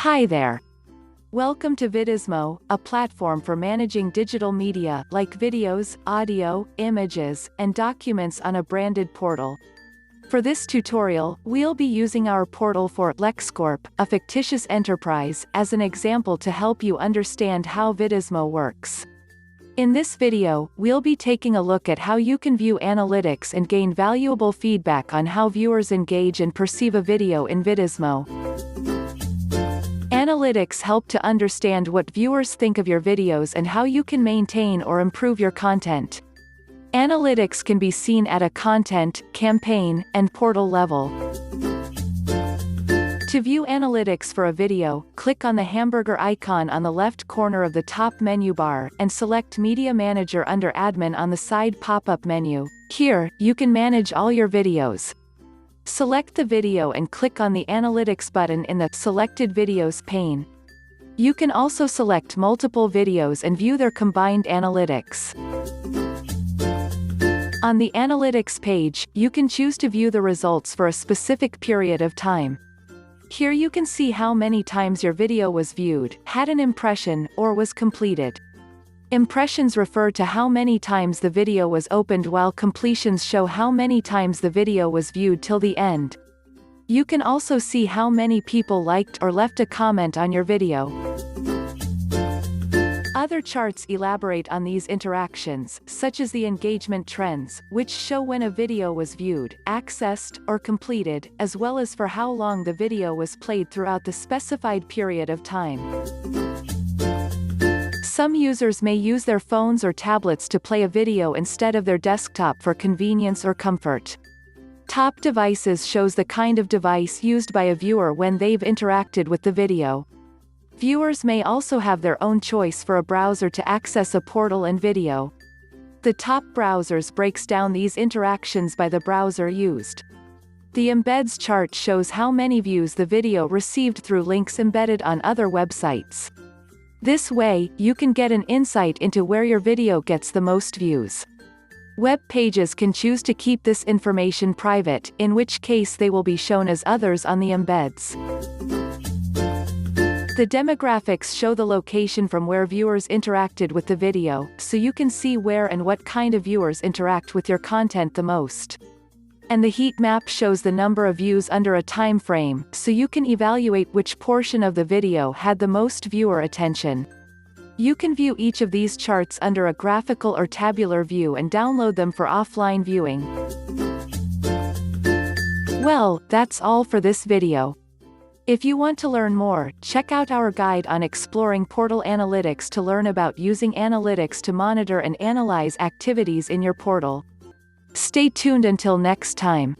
Hi there. Welcome to VIDIZMO, a platform for managing digital media like videos, audio, images, and documents on a branded portal. For this tutorial, we'll be using our portal for LexCorp, a fictitious enterprise, as an example to help you understand how VIDIZMO works. In this video, we'll be taking a look at how you can view analytics and gain valuable feedback on how viewers engage and perceive a video in VIDIZMO. Analytics help to understand what viewers think of your videos and how you can maintain or improve your content. Analytics can be seen at a content, campaign, and portal level. To view analytics for a video, click on the hamburger icon on the left corner of the top menu bar, and select Media Manager under Admin on the side pop-up menu. Here, you can manage all your videos. Select the video and click on the Analytics button in the Selected Videos pane. You can also select multiple videos and view their combined analytics. On the Analytics page, you can choose to view the results for a specific period of time. Here you can see how many times your video was viewed, had an impression, or was completed. Impressions refer to how many times the video was opened, while completions show how many times the video was viewed till the end. You can also see how many people liked or left a comment on your video. Other charts elaborate on these interactions, such as the engagement trends, which show when a video was viewed, accessed, or completed, as well as for how long the video was played throughout the specified period of time. Some users may use their phones or tablets to play a video instead of their desktop for convenience or comfort. Top devices shows the kind of device used by a viewer when they've interacted with the video. Viewers may also have their own choice for a browser to access a portal and video. The top browsers breaks down these interactions by the browser used. The Embeds Chart shows how many views the video received through links embedded on other websites. This way, you can get an insight into where your video gets the most views. Web pages can choose to keep this information private, in which case they will be shown as others on the embeds. The demographics show the location from where viewers interacted with the video, so you can see where and what kind of viewers interact with your content the most. And the heat map shows the number of views under a time frame, so you can evaluate which portion of the video had the most viewer attention. You can view each of these charts under a graphical or tabular view and download them for offline viewing. Well, that's all for this video. If you want to learn more, check out our guide on exploring portal analytics to learn about using analytics to monitor and analyze activities in your portal. Stay tuned until next time.